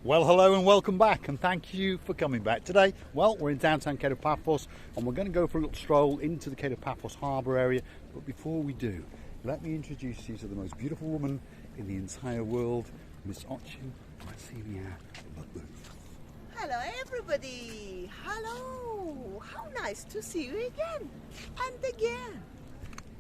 Well, hello and welcome back, and thank you for coming back. Today, well, we're in downtown Kato Paphos, and we're going to go for a little stroll into the Kato Paphos Harbour area. But before we do, let me introduce you to the most beautiful woman in the entire world, Miss Ochin Rasivia. Hello everybody! Hello! How nice to see you again! And again!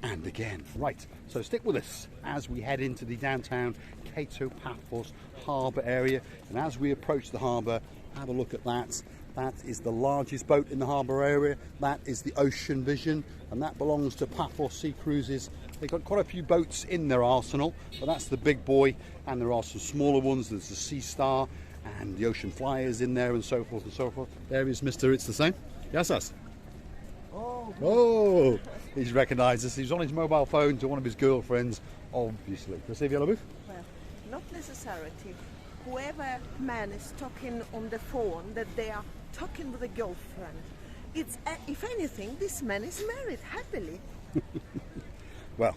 And again. Right, so stick with us as we head into the downtown Kato Paphos Harbour area. And as we approach the harbour, have a look at that. That is the largest boat in the harbour area. That is the Ocean Vision, and that belongs to Paphos Sea Cruises. They've got quite a few boats in their arsenal, but that's the big boy, and there are some smaller ones. There's the Sea Star and the Ocean Flyers in there, and so forth and so forth. There is Mr. It's the Same. Yes, us. Oh, he's recognised us. He's on his mobile phone to one of his girlfriends, obviously. Rasivia Labuf? Well, not necessarily. Whoever man is talking on the phone, that they are talking with a girlfriend. It's, if anything, this man is married happily. Well,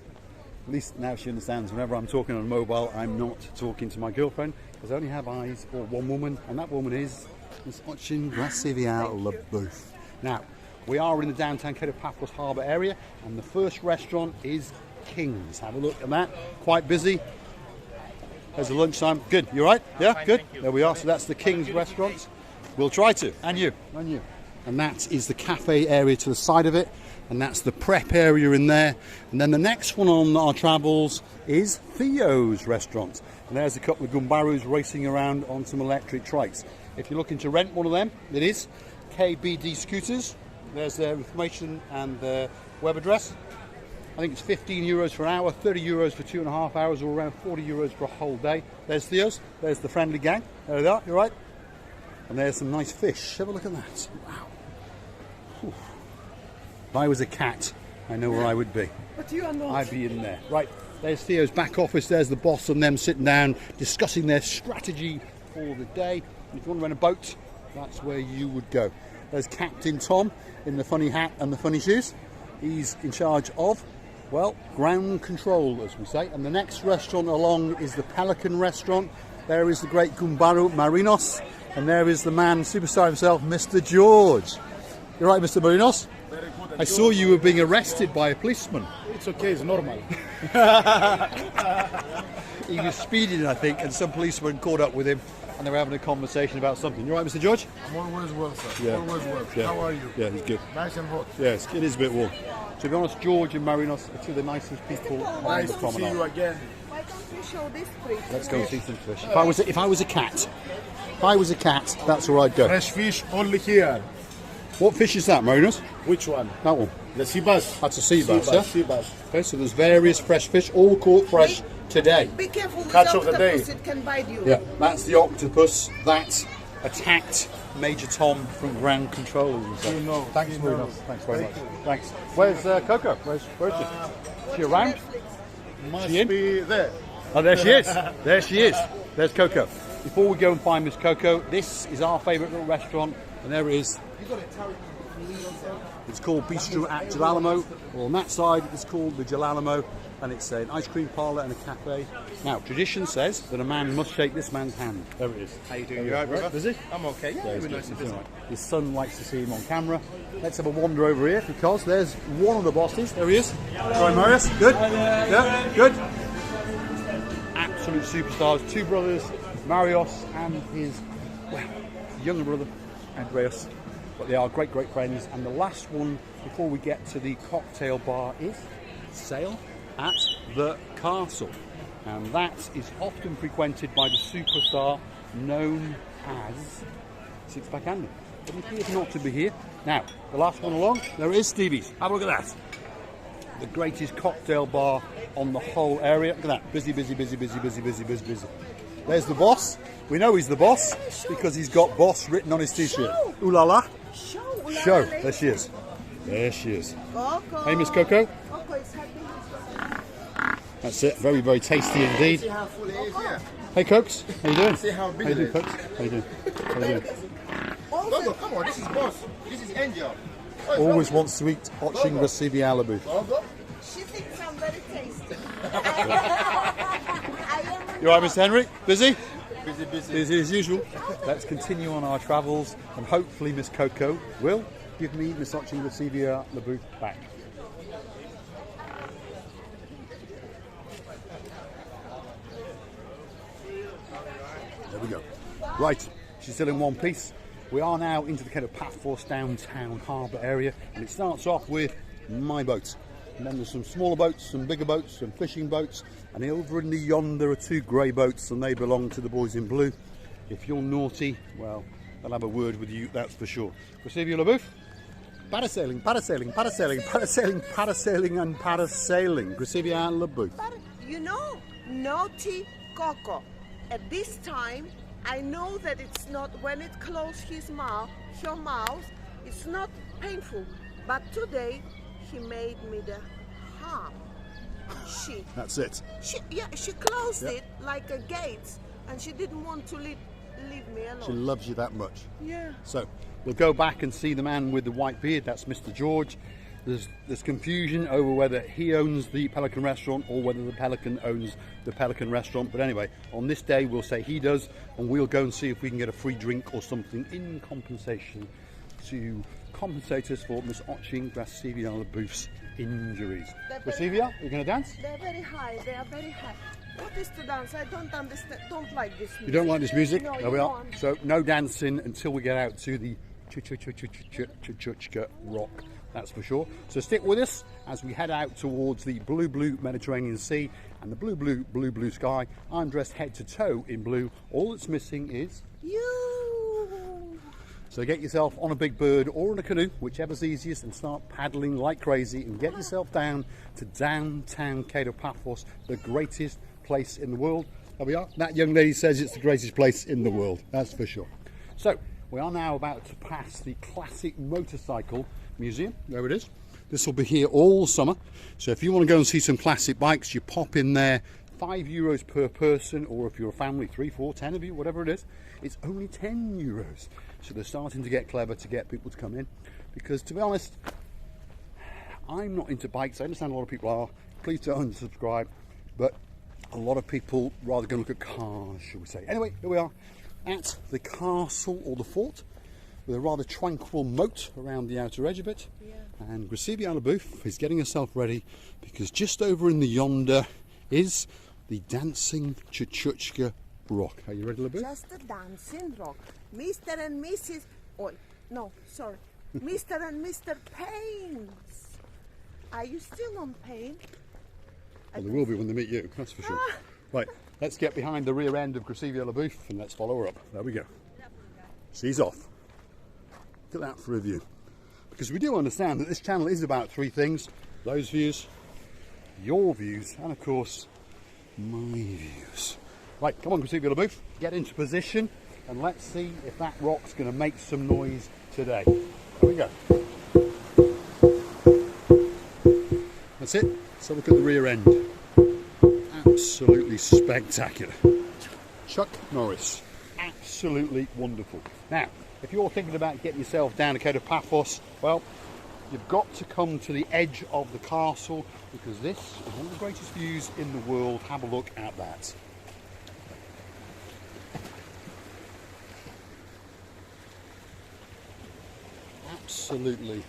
at least now she understands whenever I'm talking on mobile, I'm not talking to my girlfriend, because I only have eyes for one woman, and that woman is Miss Ochin Rasivia Labuf. Now, we are in the downtown Kato Paphos Harbour area, and the first restaurant is King's. Have a look at that. Quite busy. There's the lunchtime. Good. You all right? Yeah, Fine, good. thank you. There we are. So that's the King's restaurant. We'll try to. And you. And you. And that is the cafe area to the side of it. And that's the prep area in there. And then the next one on our travels is Theo's restaurant. And there's a couple of Gumbarus racing around on some electric trikes. If you're looking to rent one of them, it is KBD Scooters. There's their information and their web address. I think it's 15 euros for an hour, 30 euros for 2.5 hours, or around 40 euros for a whole day. There's Theo's. There's the friendly gang. There they are. You're right. And there's some nice fish. Have a look at that. Wow. Whew. If I was a cat, I know where I would be. But you are not. I'd be in there. Right. There's Theo's back office. There's the boss and them sitting down discussing their strategy for the day. And if you want to rent a boat, that's where you would go. There's Captain Tom in the funny hat and the funny shoes. He's in charge of, well, ground control, as we say. And the next restaurant along is the Pelican restaurant. There is the great Gumbaru Marinos. And there is the man, superstar himself, Mr. George. You're right, Mr. Marinos? Very good. I saw you were being arrested by a policeman. It's okay, it's normal. He was speeding, I think, and some policemen caught up with him, and they were having a conversation about something. You all right, Mr. George? I'm always well, sir. Yeah. Always well. Yeah. How are you? Yeah, he's good. Nice and hot. Yes, it is a bit warm. To be honest, George and Marinos are two of the nicest people on Nice the to see you promenade. again. Why don't you show this bridge? Let's go and see some fish. If I was a cat, that's where I'd go. Fresh fish only here. What fish is that, Marinos? Which one? That one. The sea bass. That's a sea bass, yeah? Sea bass. Okay, so there's various fresh fish, all caught fresh today. Be careful with Catch of the octopus, day. it can bite you. Yeah, that's the octopus that attacked Major Tom from ground control. You know. Thanks, You Marinos. know. Thanks very much. Thank you. Thanks. Where's Coco? Where's she? Is she around? Must She in? be there. Oh, there she is. There she is. There's Coco. Before we go and find Miss Coco, this is our favourite little restaurant, and there it is. It's called Bistro at Alamo. Well, on that side, it's called the Alamo, and it's an ice cream parlour and a cafe. Now, tradition says that a man must shake this man's hand. There it is. How you doing? You alright, brother? Does he? I'm okay. Yeah, He's we're good. nice and He's busy. all right. His son likes to see him on camera. Let's have a wander over here because there's one of the bosses. There he is. Sorry, Marius. Good? Yeah, good. Absolute superstars. Two brothers, Marios and his, well, younger brother, Andreas. But they are great, great friends. And the last one before we get to the cocktail bar is Sail at the Castle. And that is often frequented by the superstar known as Six-Pack Andy. But he appears not to be here. Now, the last one along, there is Stevie's. Have a look at that. The greatest cocktail bar on the whole area. Look at that. Busy, busy, busy, busy, busy, busy, busy, busy. There's the boss. We know he's the boss because he's got boss written on his t-shirt. Ooh la la. Show. There she is. There she is. Coco. Hey, Miss Coco. Coco is happy. That's it. Very, very tasty indeed. See how full it is here. Hey, Cokes. How you doing? See how big How you it doing, is. Cokes? How you doing? How you doing? Gogo, come on, this is boss. This is Angel. Always wants to eat Ochin Rasivia Labuf. Gogo. She thinks I'm very tasty. You alright, Mr. Henry? Busy? Busy, busy. Busy as usual. Let's continue on our travels, and hopefully Miss Coco will give me Miss Oching Gracevia Leboeuf back. There we go. Right, she's still in one piece. We are now into the Kato Paphos downtown harbour area, and it starts off with my boat. And then there's some smaller boats, some bigger boats, some fishing boats, and over in the yonder are two grey boats, and they belong to the boys in blue. If you're naughty, well, they'll have a word with you, that's for sure. Gracevia Leboeuf, parasailing, parasailing, parasailing, parasailing, parasailing, and parasailing. Gracevia Leboeuf. You know, naughty Coco. At this time, I know that it's not, when it closes his mouth, her mouth, it's not painful. But today, he made me the harm. That's it. She closed it like a gate, and she didn't want to leave me alone. She loves you that much. Yeah. So we'll go back and see the man with the white beard. That's Mr. George. There's confusion over whether he owns the Pelican restaurant or whether the Pelican owns the Pelican restaurant. But anyway, on this day we'll say he does, and we'll go and see if we can get a free drink or something in compensation to compensate us for Miss Oching Gracevia Leboeuf's injuries. Gracevia, you're going to dance? They're very high. They are very high. What is to dance? I don't understand. Don't like this music. You don't like this music? No, There we are. don't. So no dancing until we get out to the Chatucka rock. That's for sure. So stick with us as we head out towards the blue Mediterranean Sea and the blue sky. I'm dressed head to toe in blue. All that's missing is You. so get yourself on a big bird or in a canoe, whichever's easiest, and start paddling like crazy and get yourself down to downtown Kato Paphos, the greatest place in the world. There we are. That young lady says it's the greatest place in the world. That's for sure. So we are now about to pass the classic motorcycle museum. There it is. This will be here all summer. So if you want to go and see some classic bikes, you pop in there. €5 per person, or if you're a family, 3, 4, 10 of you, whatever it is, it's only €10. So they're starting to get clever to get people to come in, because to be honest, I'm not into bikes. I understand a lot of people are. Please don't unsubscribe, but a lot of people rather go look at cars, shall we say. Anyway, here we are at the castle or the fort, with a rather tranquil moat around the outer edge of it. Yeah. And Gracevia Leboeuf is getting herself ready, because just over in the yonder is the dancing Chatucka rock. Are you ready, Leboeuf? Just a dancing rock. Mr. and Mrs. Oh, no, sorry. Mr. and Mr. Pains. Are you still on pain? Well, they will be when they meet you, that's for sure. Right, let's get behind the rear end of Gracevia Leboeuf and let's follow her up. There we go. She's off. Look at that for a view. Because we do understand that this channel is about three things: those views, your views, and of course, my views. Right, come on, Gracevia Leboeuf, get into position and let's see if that rock's going to make some noise today. There we go. That's it. So look at the rear end. Absolutely spectacular. Chuck Norris. Absolutely wonderful. Now, if you're thinking about getting yourself down to Kato Paphos, well, you've got to come to the edge of the castle, because this is one of the greatest views in the world. Have a look at that. Absolutely,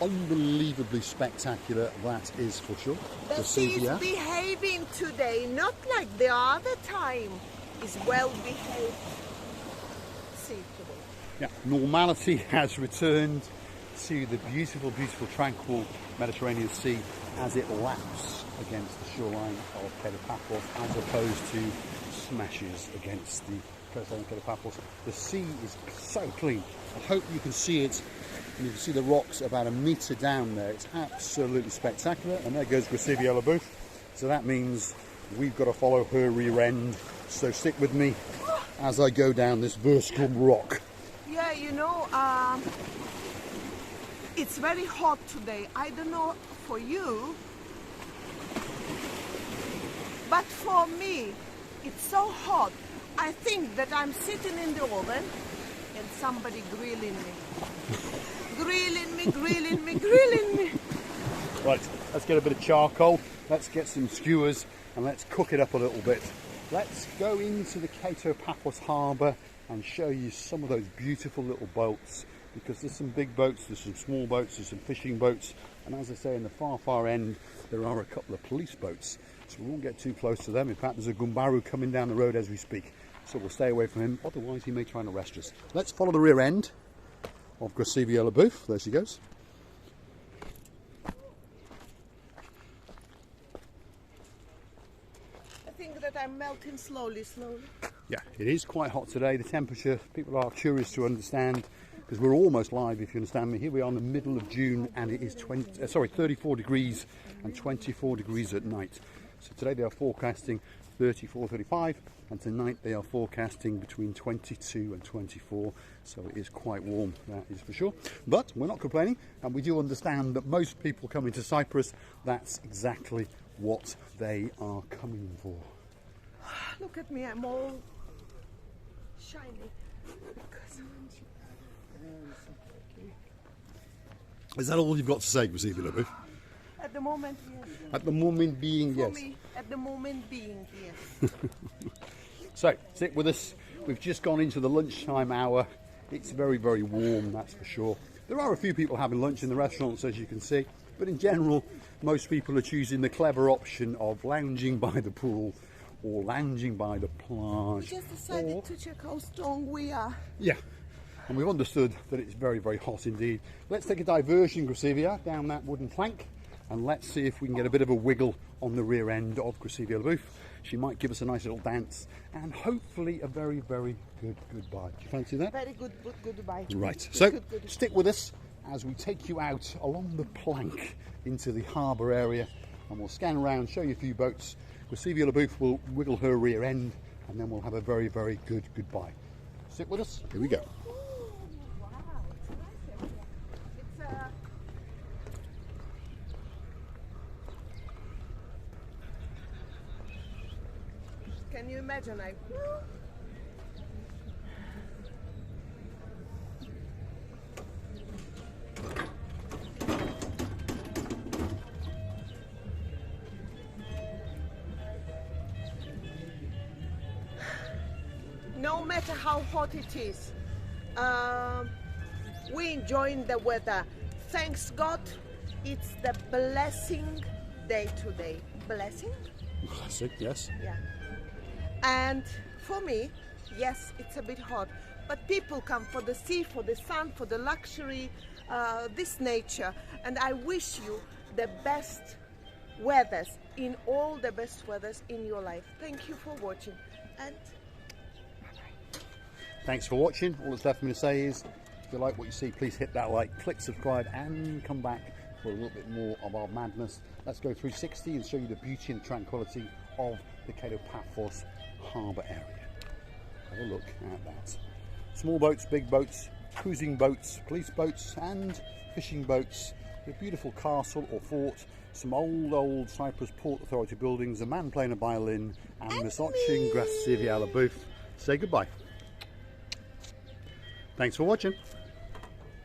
unbelievably spectacular, that is for sure. The sea is behaving today, not like the other time. It's well behaved. See today. Yeah, normality has returned to the beautiful, tranquil Mediterranean Sea as it laps against the shoreline of Kato Paphos, as opposed to smashes against the coastline of Kato Paphos. The sea is so clean. I hope you can see it, and you can see the rocks about a metre down there. It's absolutely spectacular, and there goes Gracevia Leboeuf. So that means we've got to follow her rear end. So stick with me as I go down this vertical rock. Yeah, you know, it's very hot today. I don't know for you, but for me, it's so hot. I think that I'm sitting in the oven and somebody grilling me. Grilling me. Right, let's get a bit of charcoal, let's get some skewers, and let's cook it up a little bit. let's go into the Kato Paphos Harbour and show you some of those beautiful little boats, because there's some big boats, there's some small boats, there's some fishing boats, and as I say, in the far end there are a couple of police boats, so we won't get too close to them. In fact, there's a gumbaru coming down the road as we speak, so we'll stay away from him, otherwise he may try and arrest us. Let's follow the rear end of Gracevia Labouf. There she goes. I think that I'm melting slowly. Yeah, it is quite hot today. The temperature, people are curious to understand, because we're almost live, if you understand me. Here we are in the middle of June, and it is 34 degrees and 24 degrees at night. So today they are forecasting 34, 35, and tonight they are forecasting between 22 and 24. So it is quite warm, that is for sure. But we're not complaining, and we do understand that most people coming to Cyprus, that's exactly what they are coming for. Look at me, I'm all shiny. Is that all you've got to say, Gracevia Labouf? At the moment, yes. At the moment being, For yes. me, at the moment being, yes. So, sit with us. We've just gone into the lunchtime hour. It's very, very warm, that's for sure. There are a few people having lunch in the restaurants, as you can see, but in general, most people are choosing the clever option of lounging by the pool or lounging by the plage. We just decided to check how strong we are. Yeah, and we've understood that it's very, very hot indeed. Let's take a diversion, Gracevia, down that wooden plank, and let's see if we can get a bit of a wiggle on the rear end of Gracevia Labouf. She might give us a nice little dance, and hopefully a very, very good goodbye. Do you fancy that? Very good goodbye. Right, so Good. stick with us as we take you out along the plank into the harbour area, and we'll scan around, show you a few boats. Gracevia Labouf will wiggle her rear end, and then we'll have a very, very good goodbye. Stick with us, here we go. Ooh, wow, it's nice. It's Can you imagine? No matter how hot it is, we enjoying the weather. Thanks God, it's the blessing day today. Blessing? Classic, yes. Yeah. And for me, yes, it's a bit hot, but people come for the sea, for the sun, for the luxury, this nature, and I wish you the best weathers, in all the best weathers in your life. Thank you for watching, and Thanks for watching. All that's left for me to say is, if you like what you see, please hit that like, click subscribe, and come back for a little bit more of our madness. Let's go through 60 and show you the beauty and tranquility of the Kato Paphos Harbour area. Have a look at that. Small boats, big boats, cruising boats, police boats, and fishing boats. A beautiful castle or fort, some old Cyprus Port Authority buildings, a man playing a violin, and Miss watching Gracevia Labouf. Say goodbye. Thanks for watching.